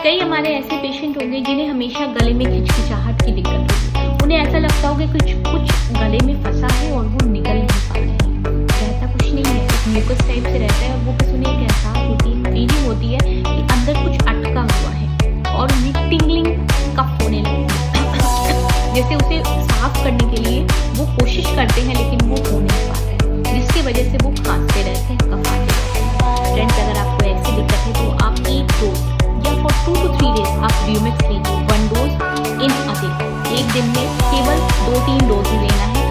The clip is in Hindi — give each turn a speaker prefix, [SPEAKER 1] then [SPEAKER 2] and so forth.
[SPEAKER 1] कई हमारे ऐसे पेशेंट होंगे जिन्हें हमेशा गले में खिचखिचाहट की दिक्कत होगी। उन्हें ऐसा लगता होगा कि कुछ गले में फंसा है और वो निकल नहीं पा रहा है। रहता कुछ नहीं है, एक म्यूकस टाइप से रहता है और वो बस उन्हें एक एहसास होती है, फीलिंग होती है कि अंदर कुछ अटका हुआ है और उन्हें टिंगलिंग कफ होने लगती है। जैसे उसे साफ करने के लिए वो कोशिश करते हैं लेकिन वो हो नहीं पाता है, जिसकी वजह से वो खांसते रहते हैं, कफाते रहते हैं। फ्रेंड्स, अगर आपको ऐसी दिक्कत है तो आप एक डोज या फॉर 2 to 3 days आप ब्यूमेक्स लीजिए, 1 dose इन अ डे। एक दिन में केवल 2-3 डोज ही लेना है।